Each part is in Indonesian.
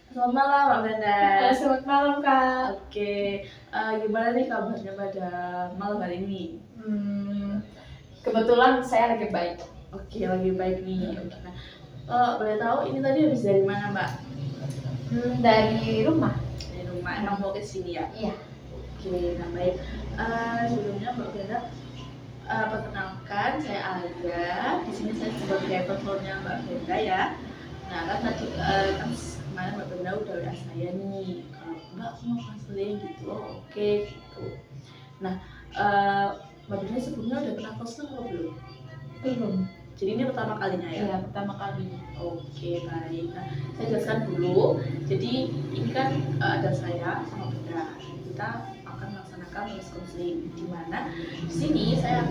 Selamat malam Mbak Brenda. Selamat malam Kak. Oke, gimana nih kabarnya pada malam hari ini? Kebetulan saya lagi baik. Oke, lagi baik nih. Nah, boleh tahu ini tadi habis dari mana Mbak? Dari rumah. Dari rumah, emang mau ke sini ya? Iya. Oke, nah baik. Sebelumnya Mbak Brenda, perkenalkan saya Alia. Di sini saya sebagai konselornya Mbak Brenda ya. Nah kan tadi kan kemarin Mbak Brenda udah WA saya nih, kalau Mbak mau konseling gitu, oke gitu. Nah Mbak Brenda sebelumnya udah pernah konseling atau belum? Belum. Jadi ini pertama kalinya ya? Iya, pertama kali. Oke, baik. Nah, saya jelaskan dulu. Jadi ini kan ada saya sama Brenda. Kita akan melaksanakan proses konseling di mana di sini saya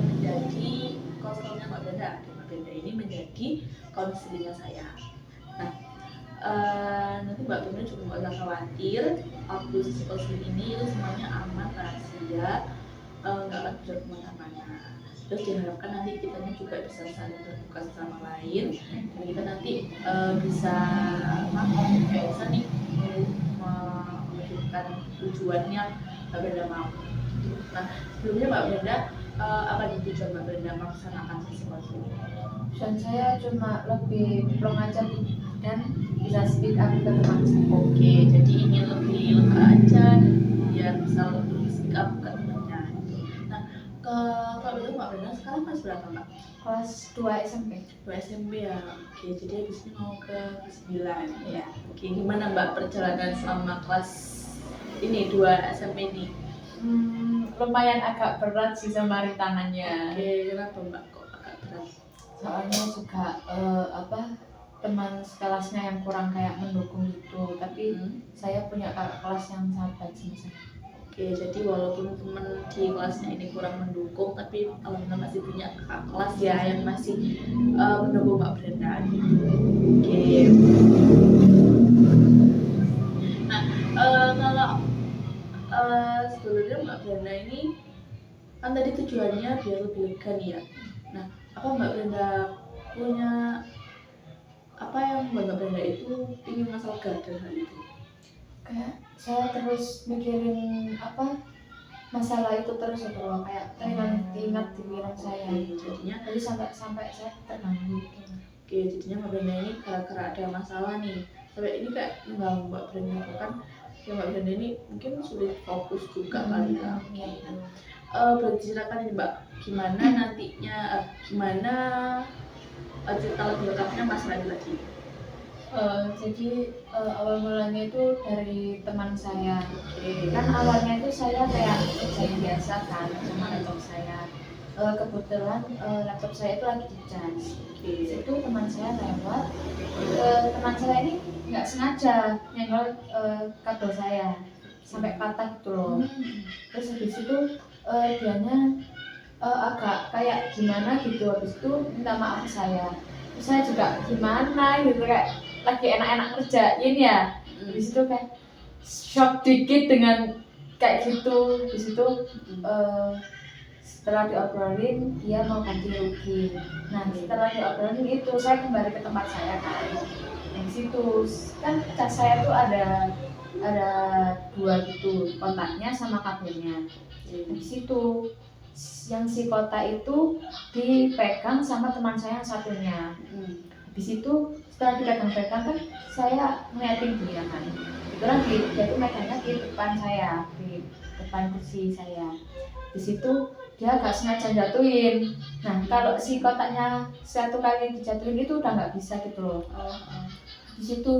menjadi konselornya Mbak Brenda. Dan Mbak Brenda ini menjadi konselingnya saya. Nah, nanti Mbak Brenda juga nggak usah khawatir. Waktu sesi konseling ini itu semuanya aman, rahasia, nggak akan bisa kemana-mana. Terus diharapkan nanti kita juga bisa saling terbuka sama lain dan kita nanti bisa bisa nih mewujudkan tujuannya Mbak Brenda mau. Nah sebelumnya Mbak Brenda apa tujuan Mbak Brenda melaksanakan sesi konseling? Dan saya cuma lebih plong aja dan bisa speak up ke teman saya. Oke, jadi ingin lebih lega aja dan biar bisa lebih speak up ke temannya. Nah, kalau begitu Mbak Brenda sekarang kelas berapa Mbak? Kelas 2 SMP. 2 SMP ya. Oke, jadi habis ini mau ke 9 ya. Oke, gimana Mbak perjalanan selama kelas ini 2 SMP ini? Lumayan agak berat sih sama rintangannya. Oke, kenapa Mbak kok agak berat? Soalnya juga teman sekelasnya yang kurang kayak mendukung gitu, tapi saya punya kakak kelas yang sangat baik sama saya. Oke, jadi walaupun teman di kelasnya ini kurang mendukung, tapi alhamdulillah masih punya kakak kelas ya yang masih mendukung Mbak Brenda gitu. Oke. Nah, kalau sebelumnya Mbak Brenda ini kan tadi tujuannya biar lebih lega nih ya. Nah, apa Mbak Brenda punya apa yang Mbak Brenda itu ingin masalah dari hal itu? Kayak saya terus mikirin masalah itu terus gitu loh, kayak ingat di pikiran saya. Jadinya jadi sampai saya terganggu gitu. Oke, jadinya Mbak Brenda ini gara-gara ada masalah nih sampai ini kayak mengganggu Mbak Brenda kan ya Mbak Brenda ini mungkin sulit fokus juga kali ya. Boleh diceritakan ini Mbak gimana nantinya gimana cerita lebih lengkapnya masalah ini lagi? Jadi awal mulanya itu dari teman saya. Oke. Kan awalnya itu saya kayak kerjain biasa kan sama laptop saya. Kebetulan laptop saya itu lagi dicas. Itu teman saya lewat. Teman saya ini nggak sengaja nyenggol kabel saya sampai patah gitu loh. Terus habis itu dianya agak kayak gimana gitu, habis itu minta maaf ke saya. Terus saya juga gimana gitu, kayak lagi enak-enak kerjain ya. Habis itu kayak shock dikit dengan kayak gitu. Habis itu setelah diobrolin dia mau ganti rugi. Nah setelah diobrolin itu saya kembali ke tempat saya kan. Di situ kan cas saya tuh ada 2 gitu, kotaknya sama kabelnya. Di situ yang si kotak itu dipegang sama teman saya yang satunya. Habis itu setelah dipegang-pegang kan saya ngeliatin dia kan. Kebetulan dia itu megangnya di depan saya, di depan kursi saya. Di situ dia agak sengaja jatuhin. Nah kalau si kotaknya satu kali dijatuhin itu udah nggak bisa gitu loh. Di situ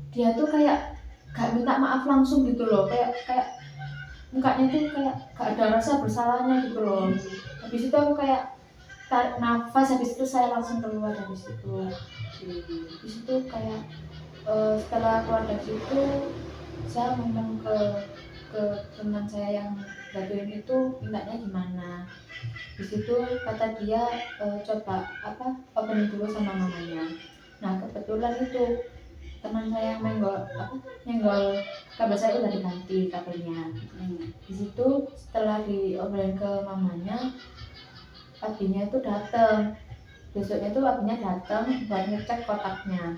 dia tuh kayak gak minta maaf langsung gitu loh, kayak mukanya tuh kayak gak ada rasa bersalahnya gitu loh. Habis itu aku kayak tarik nafas, habis itu saya langsung keluar dari situ. Habis itu kayak setelah keluar dari situ saya ngomong ke teman saya yang jatuhin itu mintanya gimana. Di situ kata dia coba opening dulu sama mamanya. Nah kebetulan itu teman saya yang nyenggol kabel saya udah diganti kabelnya. Di situ setelah diobrolin ke mamanya, paginya itu datang. Besoknya itu paginya datang buat ngecek kotaknya.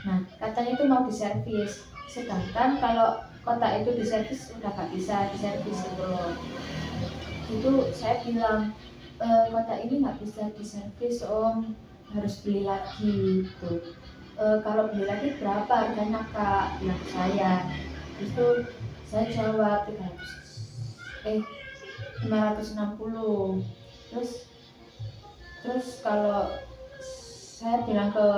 Nah katanya itu mau diservis, sedangkan kalau kotak itu diservis udah gak bisa diservis gitu loh. Itu saya bilang, kotak ini nggak bisa diservis om, harus beli lagi gitu. Kalau beli lagi berapa harganya kak, bilang saya. Itu saya jawab 560. terus terus kalau saya bilang ke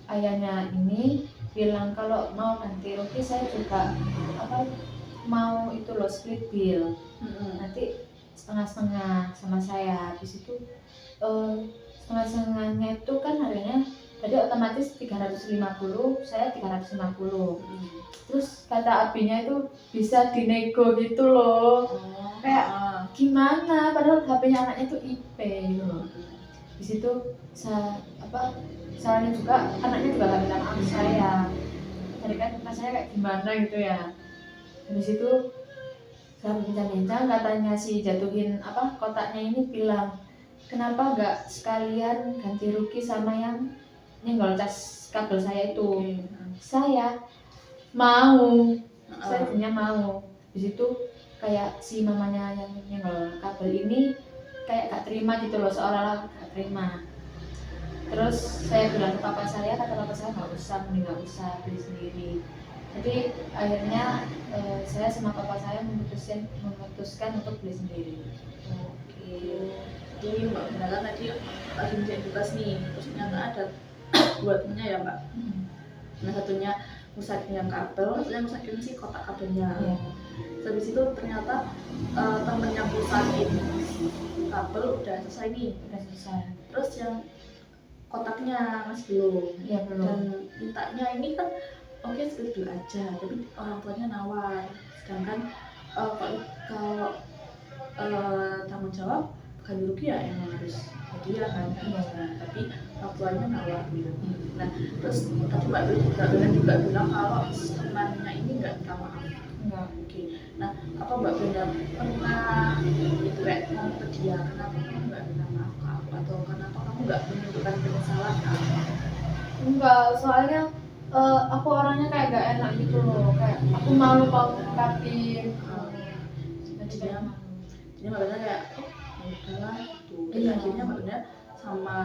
ayahnya ini, bilang kalau mau ganti rugi saya juga apa mau itu loh split bill, nanti setengah-setengah sama saya. Habis itu setengah-setengahnya itu kan harganya jadi otomatis 350, saya 350. Terus kata abinya itu bisa dinego gitu loh. Kayak gimana padahal HP-nya anaknya itu IP gitu loh. Di situ salahnya juga anaknya juga gak minta maaf saya. Tadi kan rasanya kayak gimana gitu ya. Habis itu saya bincang-bincang, katanya si jatuhin kotaknya ini bilang, kenapa gak sekalian ganti rugi sama yang nyenggol cas kabel saya itu. Saya mau, saya punya mau. Di situ kayak si mamanya yang nyenggol kabel ini kayak gak terima gitu loh, seolah-olah gak terima. Terus saya bilang ke papa saya, kata papa saya gak usah beli sendiri. Jadi akhirnya saya sama papa saya memutuskan untuk beli sendiri. Oke. Jadi Mbak Bella tadi lagi menjadi tugas nih, terus ternyata ada dua temennya ya Mbak. Nah satunya ngusahain kabel, satunya ngusahain si kotak kabelnya. Habis itu ternyata temennya ngusahain kabel udah selesai nih. Terus yang kotaknya masih belum. Iya belum. Dan mintanya ini kan oke split dulu aja, tapi orang tuanya nawar. Sedangkan kalau tanggung jawab ganti rugi ya emang harus hadiah kan. Tapi orang tuanya nawar gitu. Nah terus tadi Mbak Bella juga bilang kalau temannya ini nggak minta maaf. Oke. Nah apa Mbak Bella pernah itu kayak ngomong ke dia, kenapa kamu nggak minta maaf ke aku, atau kenapa kamu nggak menunjukkan penyesalan ke aku? Enggak, soalnya aku orangnya kayak gak enak gitu loh, kayak aku malu mau ungkapin. Jadi Mbak Bella kayak ya udahlah gitu. Dan akhirnya Mbak Bella sama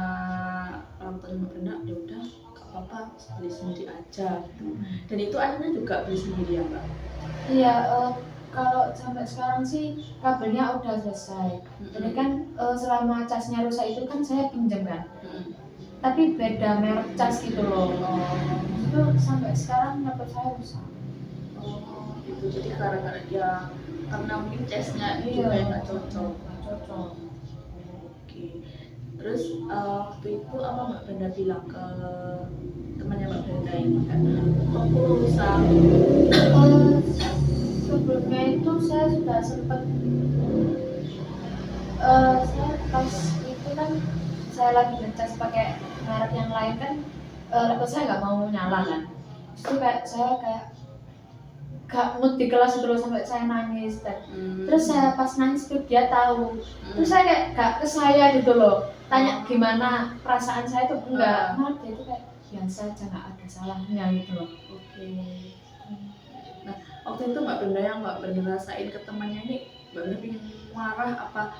orang tua Mbak Bella ya udah gak apa-apa beli sendiri aja gitu. Dan itu akhirnya juga beli sendiri ya Mbak? Iya, kalau sampai sekarang sih kabelnya udah selesai. Jadi kan selama casnya rusak itu kan saya pinjam kan. Tapi beda merek cas gitu loh. Itu sampai sekarang laptop saya rusak. Gitu. Jadi gara-gara dia karena mungkin casnya juga yang nggak cocok. Oke. Terus waktu itu apa Mbak Benda bilang ke temannya Mbak Benda ini kan, aku rusak. Sebelumnya itu saya sudah sempat saya pas itu kan saya lagi ngecas pakai merek yang lain kan, laptop saya nggak mau nyala kan. Itu kayak saya gak mood di kelas terus sampai saya nangis. Terus saya pas nangis tuh dia tahu. Terus saya kayak gak ke saya gitu loh, tanya gimana perasaan saya tuh enggak. Dia itu kayak biasa aja, gak ada salahnya gitu loh. Oke. Nah waktu itu Mbak Benda yang Mbak Benda rasain ke temannya ini, Mbak Benda pengen marah apa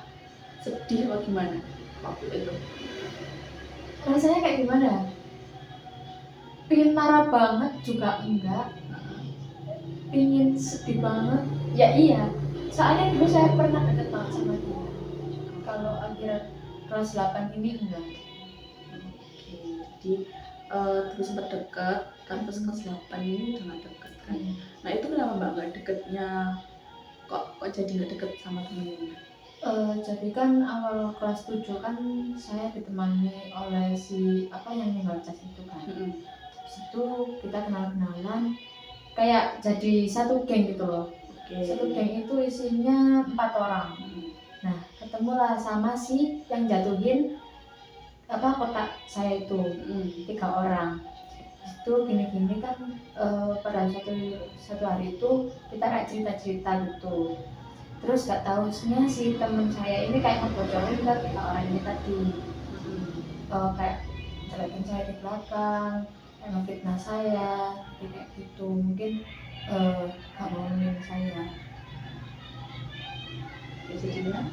sedih atau gimana waktu itu? Rasanya kayak gimana? Pengen marah banget juga enggak, pengen sedih banget ya iya. Soalnya dulu saya pernah deket banget sama dia. Kalau akhir kelas 8 ini enggak. Oke, jadi terus sempat dekat kan pas kelas 8 ini udah gak deket kan. Nah itu kenapa Mbak gak deketnya, kok jadi gak deket sama temennya? Jadi kan awal kelas 7 kan saya ditemani oleh si yang nyenggol cas itu kan. Situ kita kenal-kenalan, kayak jadi satu geng gitu loh. Satu geng itu isinya 4 orang. Nah ketemulah sama si yang jatuhin kotak saya itu 3 orang. Itu gini-gini kan pada satu hari itu kita kayak cerita-cerita gitu. Terus gak tahunya si temen saya ini kayak ngebocorin ke orang ini tadi, kayak jelekin saya di belakang, ngefitnah saya kayak gitu, mungkin gak mau nemenin saya. Ya, jadinya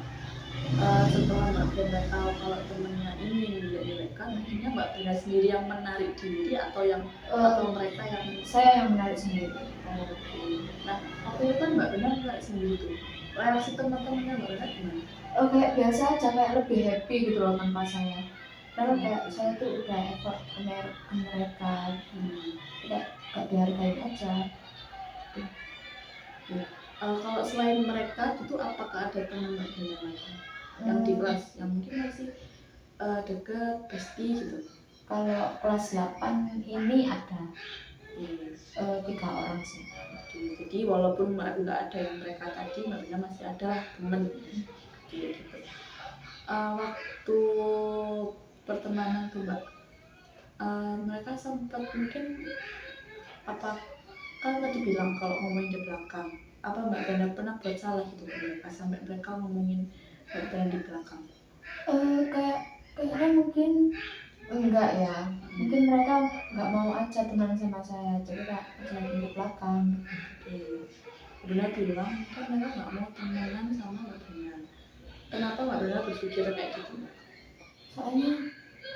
setelah Mbak Brenda tahu kalau temennya ini menjelek-jelekan, akhirnya Mbak Brenda sendiri yang menarik diri atau atau mereka yang Saya yang menarik sendiri. oke. Nah, waktu itu kan Mbak Brenda menarik sendiri tuh. Reaksi teman-temannya Mbak Brenda gimana? Kayak biasa aja, kayak lebih happy gitu loh tanpa saya. Karena kayak saya tuh udah effort ke mereka, kayak gak dihargain aja. Kalau selain mereka itu apakah ada teman Mbak Brenda lagi yang di kelas yang mungkin masih dekat, bestie gitu? Kalau kelas 8 ini ada 3 orang sih. Jadi walaupun nggak ada yang mereka tadi, Mbak Brenda masih ada teman gitu. Waktu pertemanan tuh Mbak, mereka sempat mungkin apa kan tadi bilang kalau ngomongin di belakang, apa Mbak Brenda pernah buat salah gitu ke mereka sampai mereka ngomongin Mbak Brenda di belakang? Kayaknya mungkin enggak ya, mungkin mereka nggak mau aja teman sama saya, jadi kayak lagi di belakang. Brenda bilang kan mereka nggak mau temenan sama Mbak Brenda. Kenapa Mbak Brenda berpikir kayak gitu? Soalnya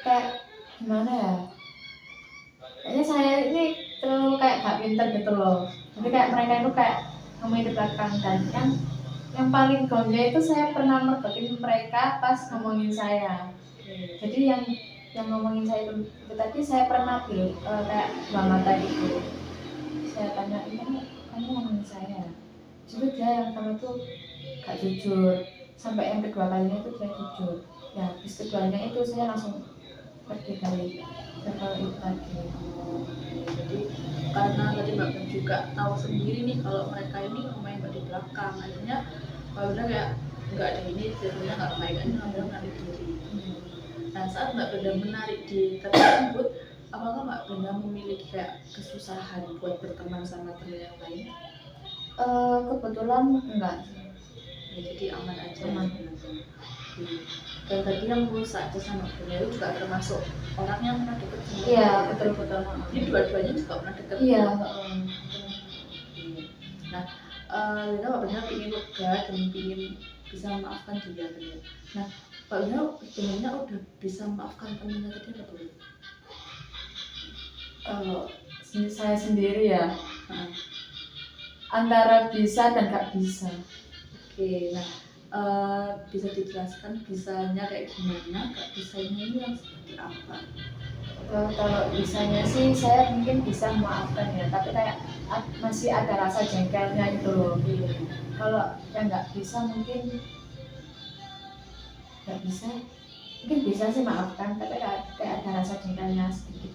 kayak gimana ya, kayaknya saya ini terlalu kayak gak pinter gitu loh, jadi kayak mereka itu kayak ngomongin di belakang. Dan yang paling gongnya itu saya pernah mergokin mereka pas ngomongin saya. Jadi yang ngomongin saya itu tadi saya pernah kayak dua mata gitu. Saya tanya, kamu ngomongin saya. Jadi dia yang pertama tuh gak jujur, sampai yang kedua kalinya itu dia jujur. Ya, habis keduanya itu saya langsung pergi dari circle itu tadi. Jadi karena tadi Mbak Brenda juga tahu sendiri nih kalau mereka ini ngomongin Mbak di belakang, akhirnya Mbak Brenda kayak nggak ada ini, sebenarnya nggak baik, aja Mbak Brenda menarik diri. Nah, saat Mbak Brenda menarik diri tersebut, apakah Mbak Brenda memiliki kayak kesusahan buat berteman sama teman yang lain? Kebetulan enggak. Ya, jadi aman aja. Aman. Dan tadi yang berusaha aja sama Brenda itu juga termasuk orang yang pernah deket sama Iya, Brenda. betul. Jadi dua-duanya juga pernah deket. Iya. Nah, Brenda Mbak Brenda ingin lega dan ingin bisa memaafkan dia. Nah, Mbak Brenda sebenarnya udah bisa memaafkan temannya tadi apa belum? Kalau saya sendiri ya, antara bisa dan gak bisa. Oke, nah bisa dijelaskan bisanya kayak gimana, gak bisanya ini yang seperti apa? Kalau bisanya sih saya mungkin bisa memaafkan ya, tapi kayak masih ada rasa jengkelnya itu loh. Kalau yang nggak bisa mungkin nggak bisa, mungkin bisa sih maafkan, tapi kayak ada rasa jengkelnya sedikit.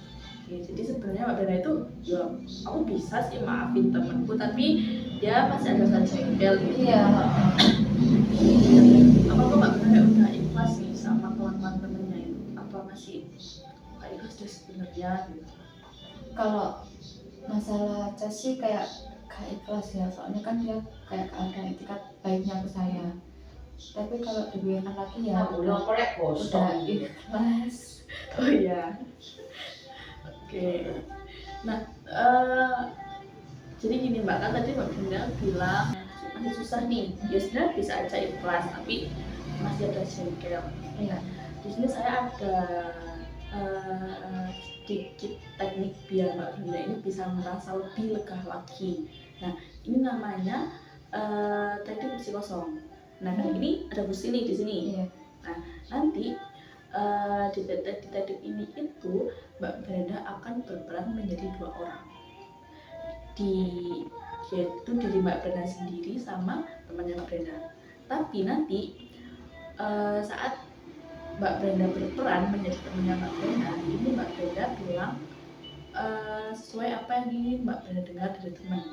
Oke, jadi sebenarnya Mbak Brenda itu ya aku bisa sih maafin temanku, tapi ya masih ada rasa jengkel gitu. Iya. Apa Mbak Brenda udah ikhlas sih sama kelakuan temennya itu? Apa masih nggak ikhlas deh sebenarnya gitu? Kalau masalah cas sih kayak gak ikhlas ya, soalnya kan dia kayak gak ada etikat baiknya ke saya. Tapi kalau dibiarkan lagi ya udah ikhlas. Oh iya. Oke. Nah, jadi gini Mbak, kan tadi Mbak Brenda bilang masih susah nih. Ya sebenarnya bisa aja ikhlas, tapi masih ada jengkel. Iya. Di sini saya ada sedikit teknik biar Mbak Brenda ini bisa merasa lebih lega lagi. Nah, ini namanya teknik kursi kosong. Nah, ini ada kursi nih di sini. Iya. Nah, nanti di teknik ini itu Mbak Brenda akan berperan menjadi dua orang. Yaitu diri Mbak Brenda sendiri sama temannya Mbak Brenda. Tapi nanti saat Mbak Brenda berperan menjadi temannya Mbak Brenda, ini Mbak Brenda bilang sesuai apa yang ingin Mbak Brenda dengar dari teman.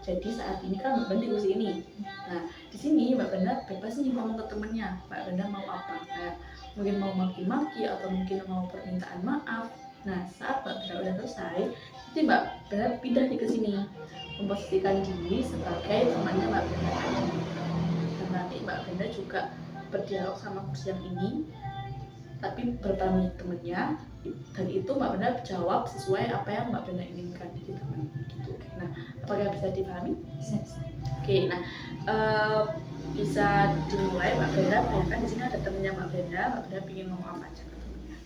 Jadi saat ini kan Mbak Brenda di kursi ini. Nah, di sini Mbak Brenda bebas nih ngomong ke temannya. Mbak Brenda mau apa? Kayak mungkin mau maki-maki atau mungkin mau permintaan maaf. Nah, saat Mbak Brenda udah selesai, nanti Mbak Brenda pindah nih ke sini, memposisikan diri sebagai temannya Mbak Brenda. Dan nanti Mbak Brenda juga berdialog sama kursi yang ini. tapi bertemu temennya, dan itu Mbak Brenda jawab sesuai apa yang Mbak Brenda inginkan gitu. Nah, apakah bisa dipahami? Bisa. Oke, nah bisa dimulai Mbak Brenda. Bayangkan di sini ada temennya Mbak Brenda ingin ngomong apa aja ke temennya.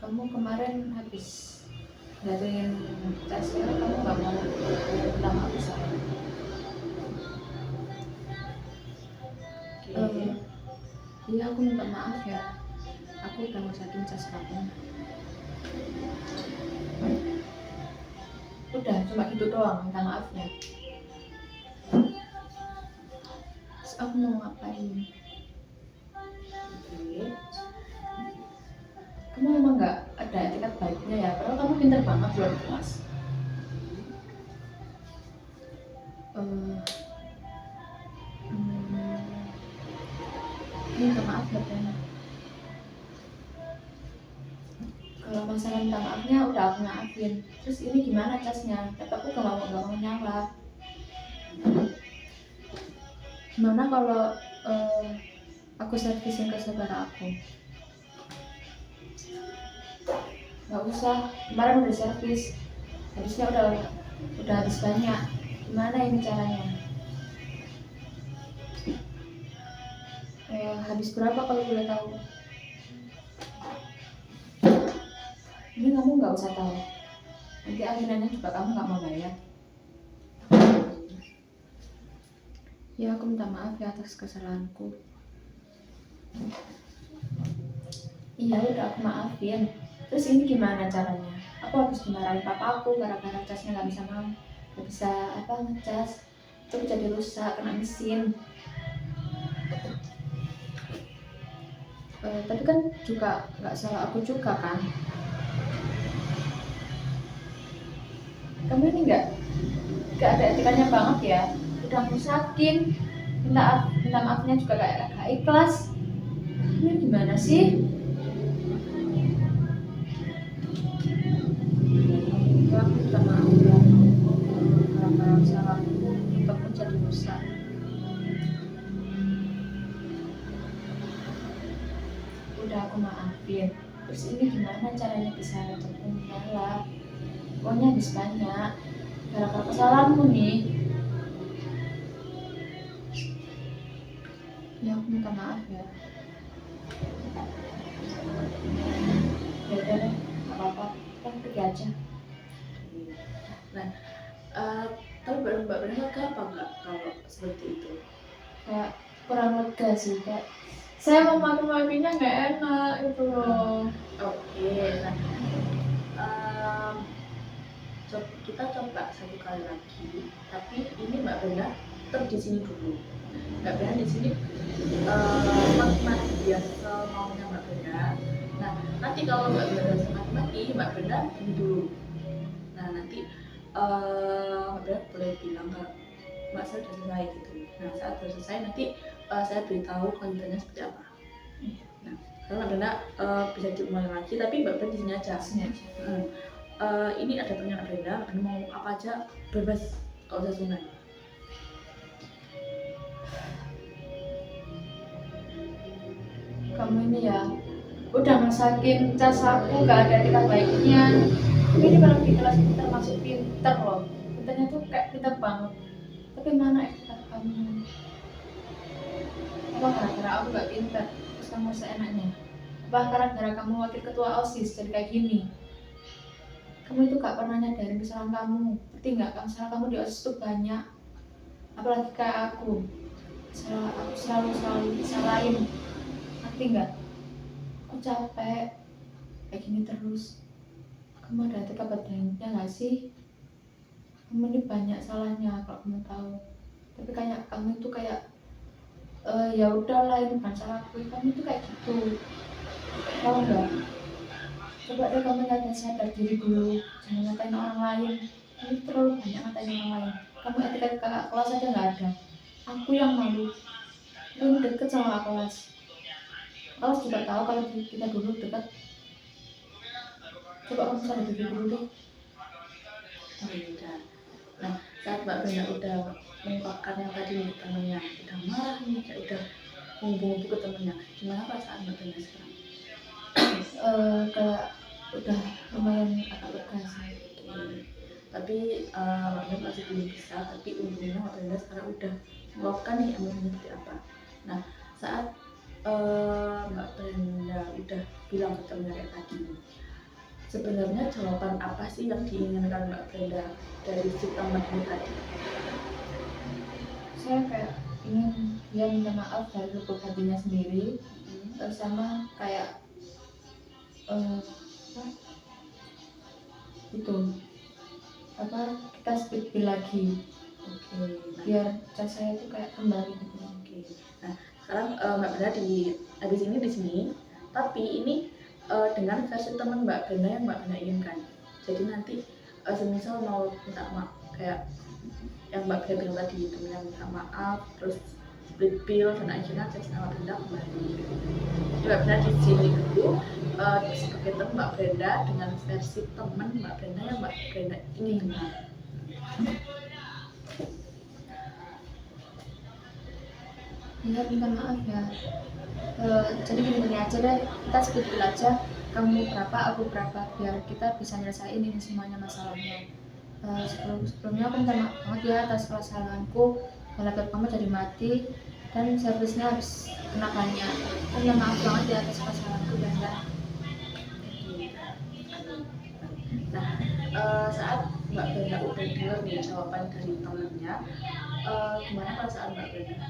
Kamu kemarin habis ngadain tes ya, kamu nggak mau bilang aku saya. Iya, aku minta maaf ya, aku udah ngerusakin cas kamu. Udah cuma gitu doang minta maafnya. Terus aku mau ngapain? Oke. Kamu emang nggak ada etikat baiknya ya, padahal kamu pintar banget luar kelas. Minta maaf ya Ben. Kalau masalah minta maafnya udah aku maafin. Terus ini gimana casnya? Tapi aku gak mau nyala. Gimana kalau aku servisin ke saudara aku? Gak usah, kemarin udah servis. Habisnya udah habis banyak. Gimana ini caranya? Habis berapa kalau boleh tahu? Ini kamu nggak usah tahu. Nanti akhirnya juga kamu nggak mau bayar. Ya, aku minta maaf ya atas kesalahanku. Iya, udah aku maafin. Terus ini gimana caranya? Aku habis dimarahin papaku gara-gara casnya nggak bisa ngecas. Itu jadi rusak, kena mesin. Tapi kan juga nggak salah aku juga kan. Kamu ini nggak ada etikanya banget ya. Udah rusakin, minta maafnya juga gak ikhlas. Ini gimana sih? Ya, aku minta maaf ya karena salahku untuk menjadi rusak. Udah aku maafin. Terus ini gimana caranya bisa nyala? Uangnya habis banyak gara-gara kesalahanmu nih. Ya, aku minta maaf ya. Ya udah deh, nggak apa-apa, kan pergi aja. Nah, tapi Mbak Brenda lega apa enggak kalau seperti itu? Kayak kurang lega sih, kayak saya mau maafin-maafinnya nggak enak gitu loh. Oke, nah kita coba satu kali lagi, tapi ini Mbak Brenda tetap di sini dulu. Mbak Brenda di sini mati biasa maunya Mbak Brenda. Nah, nanti kalau Mbak Brenda mati, Mbak Brenda ini dulu. Nah, nanti Mbak Brenda boleh bilang kalau Mbak saya sudah selesai gitu. Nah, saat sudah selesai nanti saya beritahu kelanjutannya seperti apa. Nah, kalau Mbak Brenda bisa dimulai lagi, tapi Mbak Brenda di sini aja. Ini ada pertanyaan Brenda, mau apa aja bebas, kalau usah sungai. Kamu ini ya udah masakin cas aku gak ada etika baiknya. Ini kalau di kelas kita termasuk pintar loh, pintarnya tuh kayak pintar banget, tapi mana etika kamu? Apa gara-gara aku gak pintar terus kamu seenaknya? Apa gara-gara kamu wakil ketua OSIS jadi kayak gini? Kamu itu gak pernah nyadarin kesalahan kamu, ngerti gak? Kesalahan kamu di OSIS tuh banyak, apalagi kayak aku selalu disalahin, ngerti gak? Aku capek kayak gini terus. Kamu ada etika baiknya gak sih? Kamu ini banyak salahnya kalau kamu tahu, tapi kayak kamu itu kayak ya udahlah ini bukan salahku. Kamu itu kayak gitu, tahu nggak? Coba deh kamu sadar diri dulu, jangan ngatain orang lain. Kamu terlalu banyak ngatain orang lain. Kamu etika kakak kelas aja nggak ada. Aku yang malu. Kamu deket sama kakak kelas. Kelas juga tahu kalau kita dulu dekat. Coba kamu sadar diri dulu deh. Nah, saat Mbak Brenda udah mengungkapkan yang tadi nih ke temennya, udah marah nih, kayak udah ngomong-ngomong ke temennya, gimana perasaan Mbak Brenda sekarang? Kayak udah lumayan agak lega sih. Tapi Mbak Brenda masih belum bisa, tapi untungnya Mbak Brenda sekarang udah meluapkan nih emosinya seperti apa. Nah, saat Mbak Brenda udah bilang ke temennya kayak tadi, sebenarnya jawaban apa sih yang diinginkan Mbak Brenda dari si teman ini tadi? Saya kayak ingin dia minta maaf dari lubuk hatinya sendiri, sama kayak kita speed bill lagi. Oke, Biar cas saya itu kayak kembali gitu. Oke. Nah, sekarang Mbak Brenda di sini, tapi ini dengan versi teman Mbak Brenda yang Mbak Brenda inginkan. Jadi nanti semisal mau minta maaf kayak yang Mbak Brenda bilang tadi, temennya minta maaf, terus split bill dan akhirnya cas Mbak Brenda kembali. Jadi Mbak Brenda di sini dulu sebagai teman Mbak Brenda dengan versi teman Mbak Brenda yang Mbak Brenda inginkan. Ya minta maaf ya. Jadi gini aja deh, kita speed bill aja, kamu berapa aku berapa, biar kita bisa nyelesain ini semuanya masalahnya. Sebelumnya aku minta maaf banget ya atas kesalahanku, laptop kamu jadi mati dan servisnya habis kena banyak. Aku minta maaf banget ya atas kesalahanku Brenda. Nah, saat Mbak Brenda udah dengar nih jawaban dari temennya, gimana perasaan Mbak Brenda?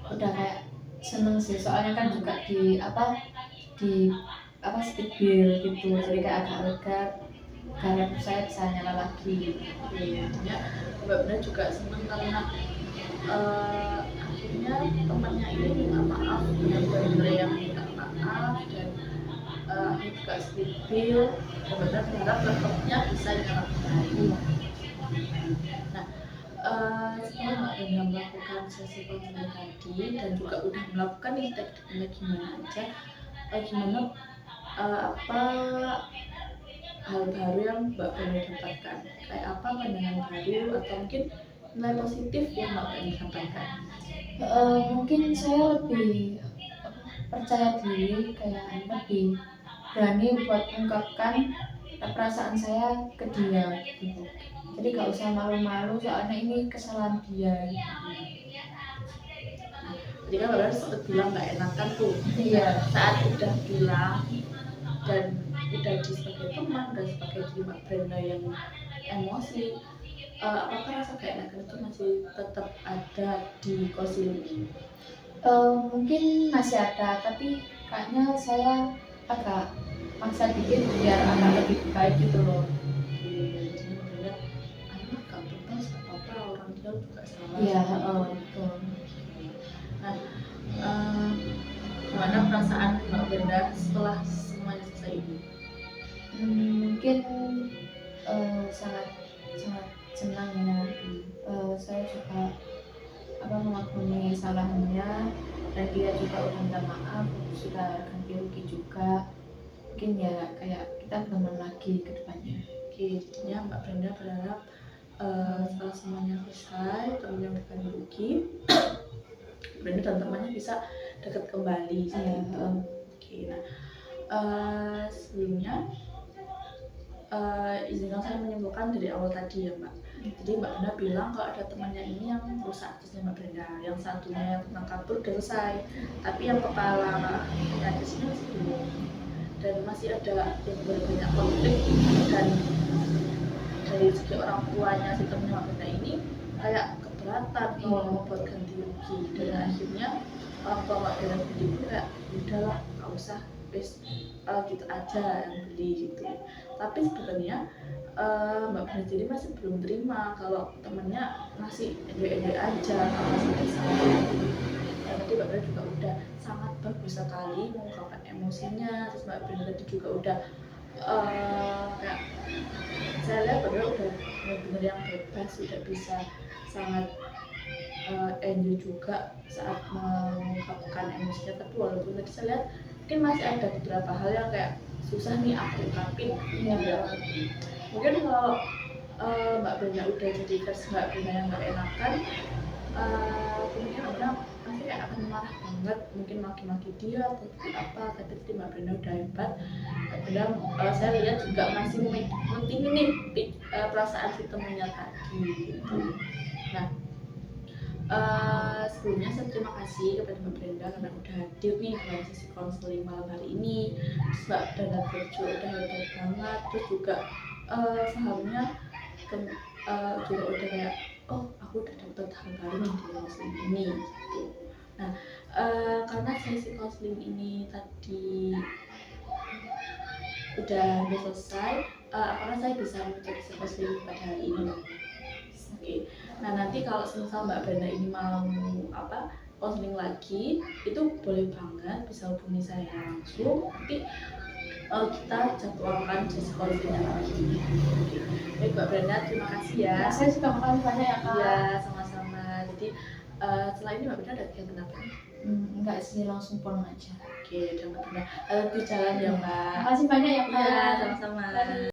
Udah kayak seneng sih, soalnya kan juga di speed bill gitu, jadi kayak agak lega karena saya bisa nyala lagi. Intinya Mbak Brenda juga senang karena akhirnya temannya ini minta maaf, benar-benar yang minta maaf, dan akhirnya juga speed bill, dan Mbak Brenda berharap laptopnya bisa nyala kembali. Nah, setelah Mbak Brenda melakukan sesi konseling tadi dan juga udah melakukan nih tekniknya gimana aja, gimana apa hal baru yang Mbak Brenda dapatkan, kayak apa pandangan baru atau mungkin nilai positif yang Mbak Brenda sampaikan? Mungkin saya lebih percaya diri, kayak lebih berani buat mengungkapkan perasaan saya ke dia gitu. Jadi gak usah malu-malu soalnya ini kesalahan dia. Jadi kan Mbak Brenda sempat bilang gak enakan tuh. Iya. Saat udah bilang dan udah di sebagai teman dan sebagai diri Mbak Brenda yang emosi, apakah rasa gak enakan itu masih tetap ada di konseling ini? Mungkin masih ada, tapi kayaknya saya agak maksa dikit biar agak lebih baik gitu loh. Orang dia juga salah. Iya, betul. Nah, gimana perasaan Mbak Brenda setelah semuanya selesai ini? Mungkin sangat senang ya. Saya juga mengakui salahnya dan dia juga udah minta maaf, sudah ganti rugi juga. Mungkin ya kayak kita teman lagi ke depannya. Oke, jadinya Mbak Brenda berharap setelah semuanya selesai, temennya udah ganti rugi, Brenda dan temannya bisa dekat kembali. Oke, nah sebelumnya izinkan saya menyimpulkan dari awal tadi ya Mbak. Jadi Mbak Brenda bilang kalau ada temannya ini yang rusak aksesnya Mbak Brenda, yang satunya yang tentang kabur udah selesai, tapi yang kepala aksesnya masih belum, dan masih ada yang banyak konflik, dan dari segi orang tuanya si temennya Mbak Brenda ini kayak keberatan kalau mau buat ganti rugi, dan akhirnya orang tua Mbak Brenda beli pun kayak udahlah nggak usah, gitu aja yang beli gitu. Tapi sebenarnya Mbak Brenda jadi masih belum terima kalau temennya masih ede aja, masih bisa. Tadi Mbak Brenda juga udah sangat bagus sekali mengungkapkan emosinya, terus Mbak Brenda tadi juga udah kayak saya lihat Mbak Brenda udah benar-benar yang bebas, udah bisa sangat enjoy juga saat mengungkapkan emosinya. Tapi walaupun tadi saya lihat mungkin masih ada beberapa hal yang kayak susah nih aku ungkapin. Iya. Mungkin kalau Mbak Brenda udah jadi versi Mbak Brenda yang nggak enakan, kemudian Mbak Brenda pasti kayak akan marah banget, mungkin maki-maki dia atau seperti apa. Tapi tadi Mbak Brenda udah hebat. Mbak Brenda, saya lihat juga masih mentingin nih perasaan si temennya tadi gitu. Nah, sebelumnya saya terima kasih kepada Mbak Brenda karena udah hadir nih dalam sesi konseling malam hari ini. Terus Mbak Brenda juga udah hebat banget, terus juga pahamnya juga udah kayak, oh aku udah dapet hal baru nih di konseling ini gitu. Nah, karena sesi konseling ini tadi udah selesai, apakah saya bisa mengikuti sesi konseling pada hari ini? Oke. Nah, nanti kalau misal Mbak Brenda ini mau konseling lagi, itu boleh banget bisa hubungi saya langsung. Nanti kita jadwalkan sesi konselingnya lagi. Baik Mbak Brenda, terima kasih ya. Nah, saya juga makasih banyak ya Kak. Iya, sama-sama. Jadi setelah ini Mbak Brenda ada kegiatan apa? Enggak sih, langsung pulang aja. Oke, udah Mbak Brenda. Di jalan ya Mbak. Makasih banyak ya Kak. Iya, sama-sama.